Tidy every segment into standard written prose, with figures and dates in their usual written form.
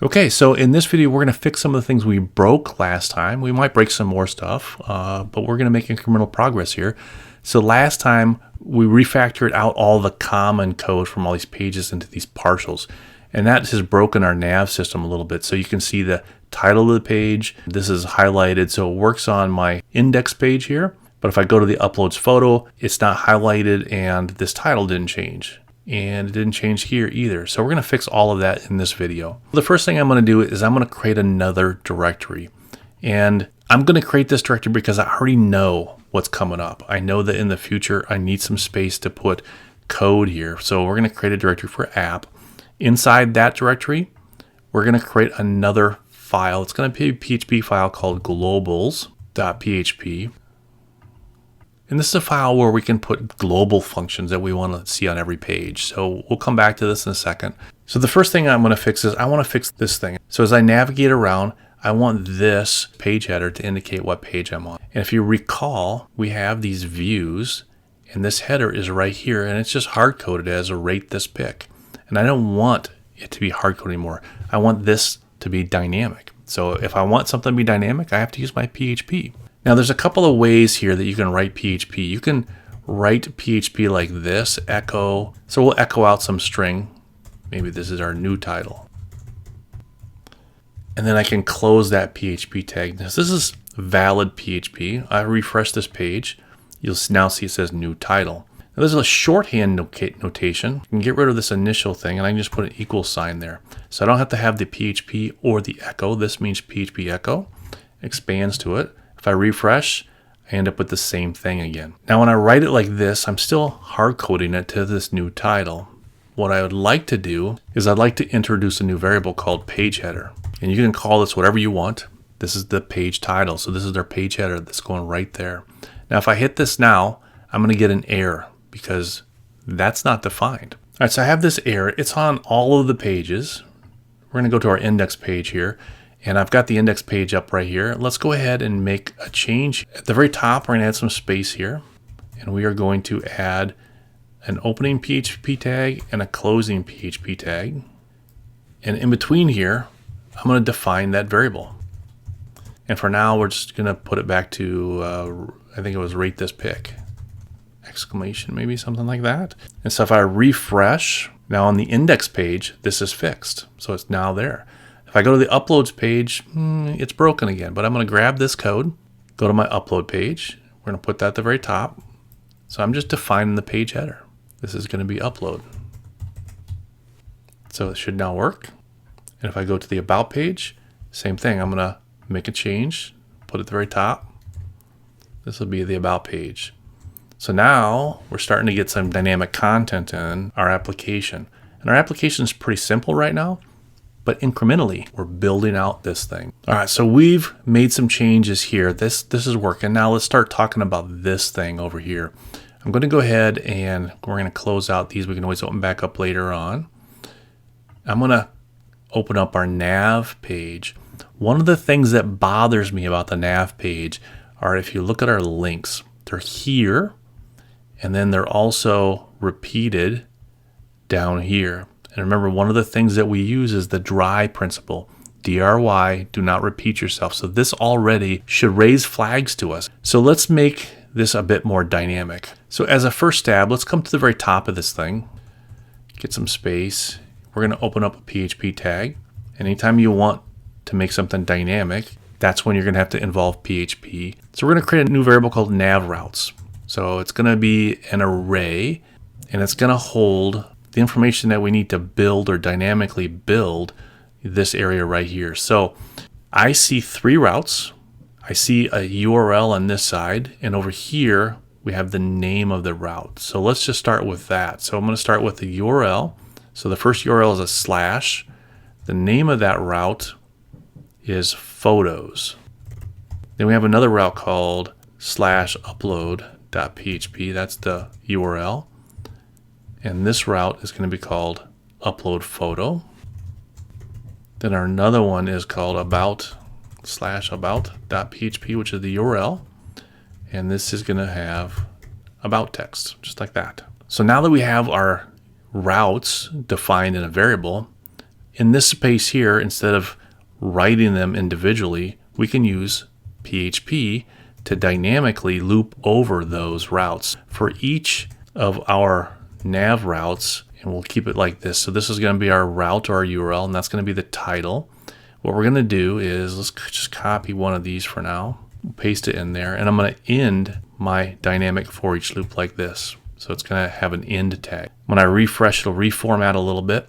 Okay, so in this video, we're going to fix some of the things we broke last time. We might break some more stuff, but we're going to make incremental progress here. So last time, we refactored out all the common code from all these pages into these partials. And that has broken our nav system a little bit. So you can see the title of the page. This is highlighted, so it works on my index page here. But if I go to the uploads photo, it's not highlighted and this title didn't change. And it didn't change here either. So we're going to fix all of that in this video. The first thing I'm going to do is I'm going to create another directory. And I'm going to create this directory because I already know what's coming up. I know that in the future I need some space to put code here. So we're going to create a directory for app. Inside that directory, we're going to create another file. It's going to be a PHP file called globals.php. And this is a file where we can put global functions that we want to see on every page. So we'll come back to this in a second. So the first thing I'm going to fix is I want to fix this thing. So as I navigate around, I want this page header to indicate what page I'm on. And if you recall, we have these views and this header is right here and it's just hard coded as a rate this pick. And I don't want it to be hard coded anymore. I want this to be dynamic. So if I want something to be dynamic, I have to use my PHP. Now there's a couple of ways here that you can write PHP. You can write PHP like this, echo. So we'll echo out some string. Maybe this is our new title. And then I can close that PHP tag. This is valid PHP. I refresh this page. You'll now see it says new title. Now there's a shorthand notation. You can get rid of this initial thing and I can just put an equal sign there. So I don't have to have the PHP or the echo. This means PHP echo. Expands to it. If I refresh, I end up with the same thing again. Now when I write it like this, I'm still hard coding it to this new title. What I would like to do is I'd like to introduce a new variable called page header. And you can call this whatever you want. This is the page title. So this is their page header that's going right there. Now if I hit this now, I'm going to get an error because that's not defined. All right, so I have this error. It's on all of the pages. We're going to go to our index page here. And I've got the index page up right here. Let's go ahead and make a change. At the very top, we're going to add some space here. And we are going to add an opening PHP tag and a closing PHP tag. And in between here, I'm going to define that variable. And for now, we're just going to put it back to, I think it was rate this pick. Exclamation, maybe something like that. And so if I refresh, now on the index page, this is fixed. So it's now there. If I go to the uploads page, it's broken again, but I'm going to grab this code, go to my upload page. We're going to put that at the very top. So I'm just defining the page header. This is going to be upload. So it should now work. And if I go to the about page, same thing. I'm going to make a change, put it at the very top. This will be the about page. So now we're starting to get some dynamic content in our application. And our application is pretty simple right now. But incrementally, we're building out this thing. All right, so we've made some changes here. This is working. Now let's start talking about this thing over here. I'm going to go ahead and we're going to close out these. We can always open back up later on. I'm going to open up our nav page. One of the things that bothers me about the nav page are if you look at our links, they're here, and then they're also repeated down here. And remember, one of the things that we use is the DRY principle. DRY, do not repeat yourself. So this already should raise flags to us. So let's make this a bit more dynamic. So as a first stab, let's come to the very top of this thing. Get some space. We're going to open up a PHP tag. Anytime you want to make something dynamic, that's when you're going to have to involve PHP. So we're going to create a new variable called nav routes. So it's going to be an array, and it's going to hold the information that we need to build or dynamically build this area right here. So I see 3 routes. I see a URL on this side, and over here we have the name of the route. So let's just start with that. So I'm going to start with the URL. So the first URL is a slash. The name of that route is photos. Then we have another route called /upload.php. That's the URL. And this route is going to be called upload photo. Then our another one is called about/about.php, which is the URL. And this is going to have about text, just like that. So now that we have our routes defined in a variable, in this space here, instead of writing them individually, we can use PHP to dynamically loop over those routes for each of our nav routes, and we'll keep it like this. So this is going to be our route or our URL, and that's going to be the title. What we're going to do is let's just copy one of these for now, paste it in there, and I'm going to end my dynamic for each loop like this. So it's going to have an end tag. When I refresh, it'll reformat a little bit,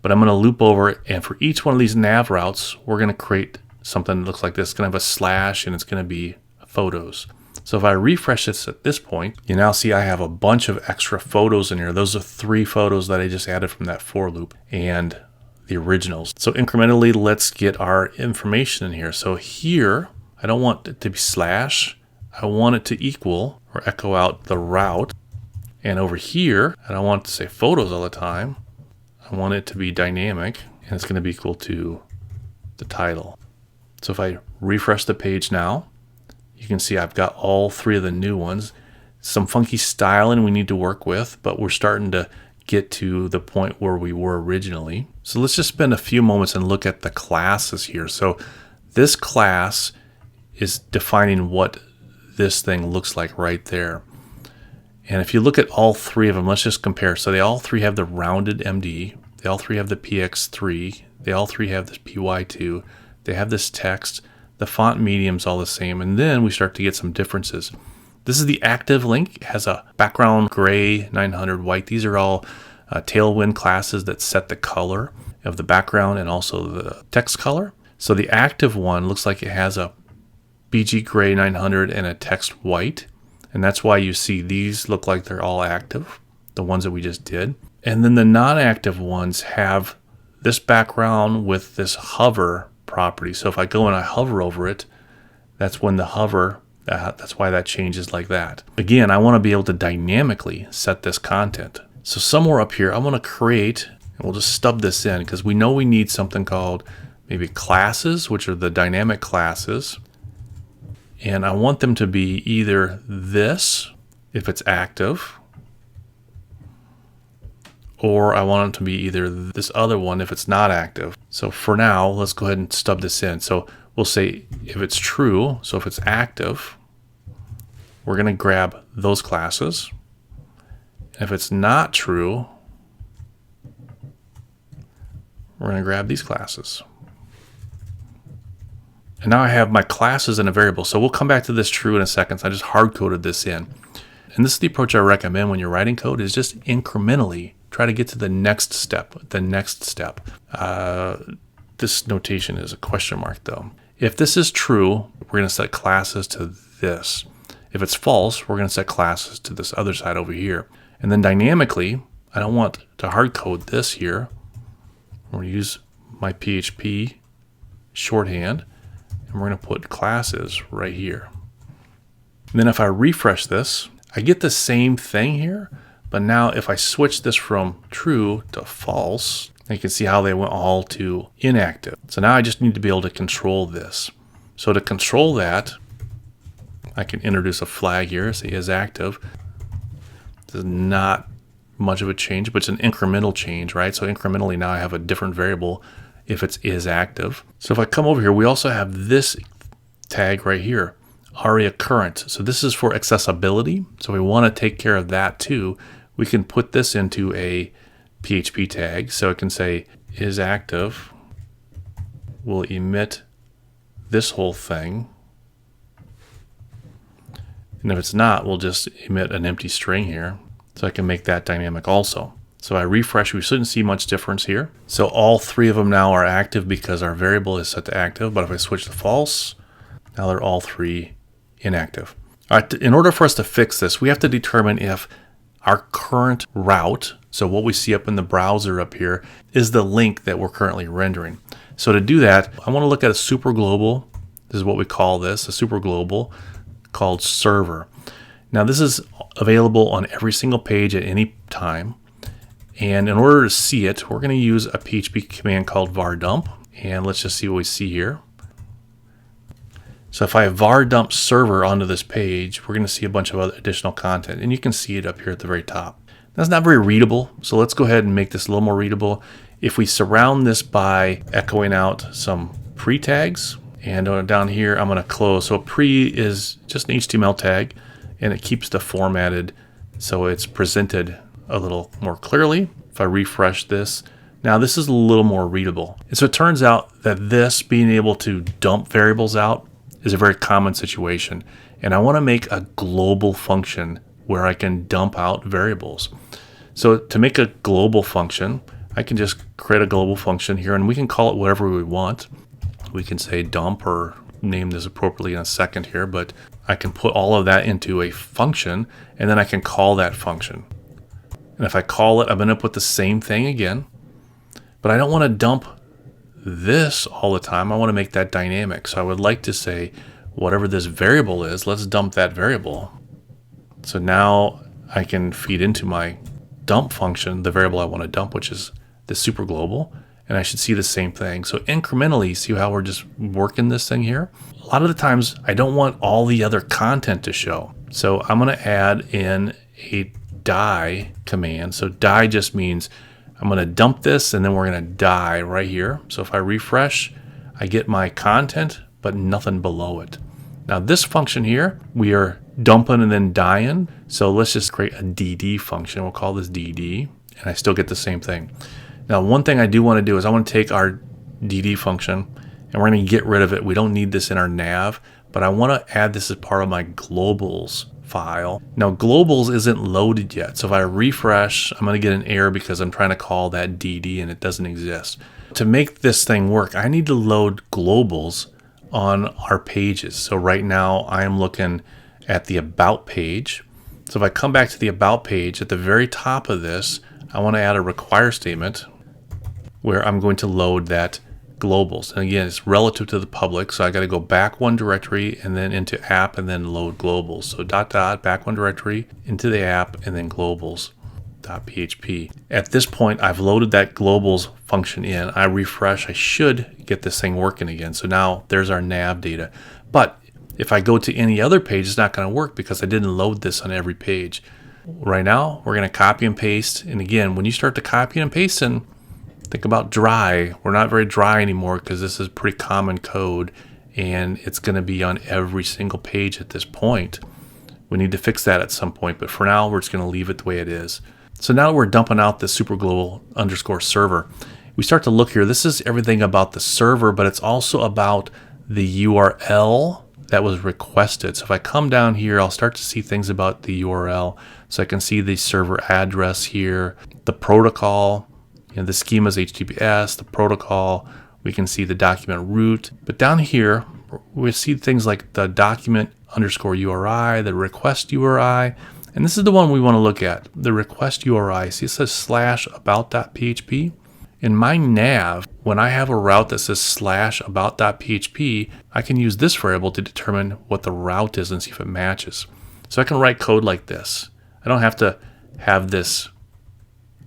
but I'm going to loop over it, and for each one of these nav routes, we're going to create something that looks like this. It's going to have a slash, and it's going to be photos. So if I refresh this at this point, you now see I have a bunch of extra photos in here. Those are 3 photos that I just added from that for loop and the originals. So incrementally, let's get our information in here. So here, I don't want it to be slash. I want it to equal or echo out the route. And over here, I don't want it to say photos all the time. I want it to be dynamic, and it's going to be equal to the title. So if I refresh the page now, you can see I've got all 3 of the new ones. Some funky styling we need to work with, but we're starting to get to the point where we were originally. So let's just spend a few moments and look at the classes here. So this class is defining what this thing looks like right there. And if you look at all 3 of them, let's just compare. So they all 3 have the rounded MD. They all 3 have the PX3. They all 3 have this PY2. They have this text. The font medium's all the same, and then we start to get some differences. This is the active link. It has a background gray, 900 white. These are all Tailwind classes that set the color of the background and also the text color. So the active one looks like it has a BG gray 900 and a text white, and that's why you see these look like they're all active, the ones that we just did. And then the non-active ones have this background with this hover property. So if I go and I hover over it, that's when the hover, that's why that changes like that. Again, I want to be able to dynamically set this content. So somewhere up here, I want to create, and we'll just stub this in because we know we need something called maybe classes, which are the dynamic classes. And I want them to be either this, if it's active, or I want it to be either this other one if it's not active. So for now, let's go ahead and stub this in. So we'll say if it's true, so if it's active, we're going to grab those classes. And if it's not true, we're going to grab these classes. And now I have my classes in a variable. So we'll come back to this true in a second. So I just hard-coded this in. And this is the approach I recommend when you're writing code, is just incrementally try to get to the next step, This notation is a question mark though. If this is true, we're going to set classes to this. If it's false, we're going to set classes to this other side over here. And then dynamically, I don't want to hard code this here. I'm going to use my PHP shorthand, and we're going to put classes right here. And then if I refresh this, I get the same thing here. But now if I switch this from true to false, you can see how they went all to inactive. So now I just need to be able to control this. So to control that, I can introduce a flag here, say is active. This is not much of a change, but it's an incremental change, right? So incrementally now I have a different variable if it's is active. So if I come over here, we also have this tag right here, ARIA current. So this is for accessibility. So we want to take care of that too. We can put this into a PHP tag. So it can say is active, will emit this whole thing. And if it's not, we'll just emit an empty string here. So I can make that dynamic also. So I refresh, we shouldn't see much difference here. So all 3 of them now are active because our variable is set to active. But if I switch to false, now they're all 3 inactive. All right, in order for us to fix this, we have to determine if our current route, so what we see up in the browser up here, is the link that we're currently rendering. So to do that, I want to look at a super global. This is what we call this, a super global called server. Now this is available on every single page at any time. And in order to see it, we're going to use a PHP command called var dump. And let's just see what we see here. So if I var dump server onto this page, we're going to see a bunch of other additional content, and you can see it up here at the very top. That's not very readable, so let's go ahead and make this a little more readable. If we surround this by echoing out some pre-tags, and down here I'm going to close. So pre is just an HTML tag, and it keeps the formatted so it's presented a little more clearly. If I refresh this, now this is a little more readable. And so it turns out that this being able to dump variables out is a very common situation. And I want to make a global function where I can dump out variables. So to make a global function, I can just create a global function here, and we can call it whatever we want. We can say dump, or name this appropriately in a second here, but I can put all of that into a function, and then I can call that function. And if I call it, I'm going to put the same thing again, but I don't want to dump this all the time. I want to make that dynamic. So I would like to say whatever this variable is, let's dump that variable. So now I can feed into my dump function the variable I want to dump, which is the super global, and I should see the same thing. So incrementally, see how we're just working this thing here? A lot of the times I don't want all the other content to show. So I'm going to add in a die command. So die just means I'm going to dump this, and then we're going to die right here. So if I refresh, I get my content, but nothing below it. Now this function here, we are dumping and then dying. So let's just create a DD function. We'll call this DD, and I still get the same thing. Now one thing I do want to do is I want to take our DD function, and we're going to get rid of it. We don't need this in our nav, but I want to add this as part of my globals file. Now globals isn't loaded yet. So if I refresh, I'm going to get an error because I'm trying to call that DD and it doesn't exist. To make this thing work, I need to load globals on our pages. So right now I am looking at the about page. So if I come back to the about page, at the very top of this, I want to add a require statement where I'm going to load that globals. And again, it's relative to the public, so I got to go back one directory and then into app and then load globals. So back one directory into the app and then globals.php. At this point, I've loaded that globals function in. I refresh, I should get this thing working again. So now there's our nav data. But if I go to any other page, it's not going to work because I didn't load this on every page. Right now, we're going to copy and paste. And again, when you start to copy and paste in, think about dry. We're not very dry anymore because this is pretty common code and it's going to be on every single page at this point. We need to fix that at some point, but for now we're just going to leave it the way it is. So now we're dumping out the superglobal_server. We start to look here. This is everything about the server, but it's also about the URL that was requested. So if I come down here, I'll start to see things about the URL. So I can see the server address here, the protocol. The schema is HTTPS, the protocol, we can see the document root. But down here, we see things like the document_URI, the request URI, and this is the one we want to look at, the request URI. See, it says /about.php. In my nav, when I have a route that says /about.php, I can use this variable to determine what the route is and see if it matches. So I can write code like this. I don't have to have this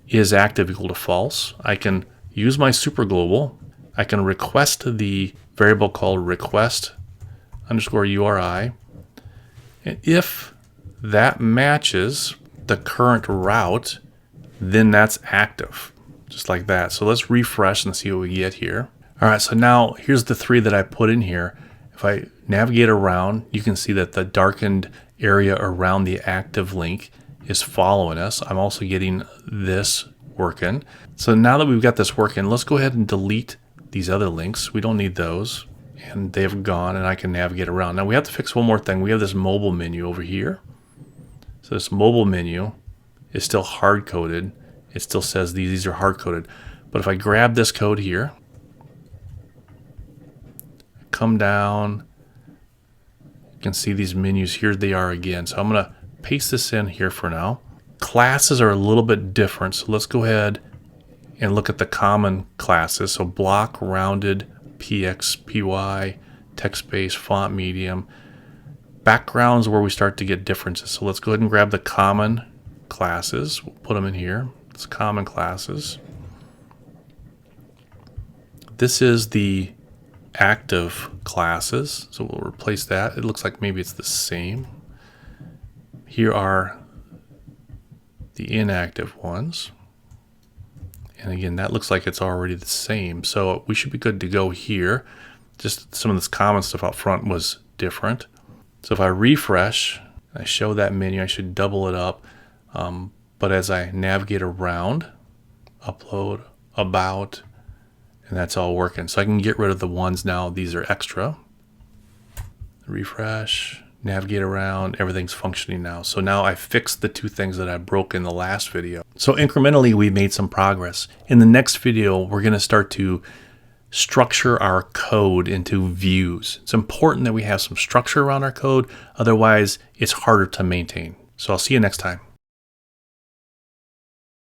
is active equal to false. I can use my superglobal. I can request the variable called request_URI. And if that matches the current route, then that's active, just like that. So let's refresh and see what we get here. All right, so now here's the three that I put in here. If I navigate around, you can see that the darkened area around the active link is following us. I'm also getting this working. So now that we've got this working, let's go ahead and delete these other links. We don't need those, and they've gone, and I can navigate around. Now we have to fix one more thing. We have this mobile menu over here. So this mobile menu is still hard-coded. It still says these are hard-coded. But if I grab this code here, come down, you can see these menus. Here they are again. So I'm going to paste this in here for now. Classes are a little bit different, so let's go ahead and look at the common classes. So block, rounded, px, py, text-based, font, medium. Backgrounds where we start to get differences. So let's go ahead and grab the common classes. We'll put them in here. It's common classes. This is the active classes, so we'll replace that. It looks like maybe it's the same. Here are the inactive ones. And again, that looks like it's already the same. So we should be good to go here. Just some of this common stuff out front was different. So if I refresh, I show that menu, I should double it up. But as I navigate around, upload, about, and that's all working. So I can get rid of the ones now. These are extra. Refresh, navigate around, everything's functioning now. So now I fixed the two things that I broke in the last video. So incrementally, we made some progress. In the next video, we're going to start to structure our code into views. It's important that we have some structure around our code. Otherwise, it's harder to maintain. So I'll see you next time.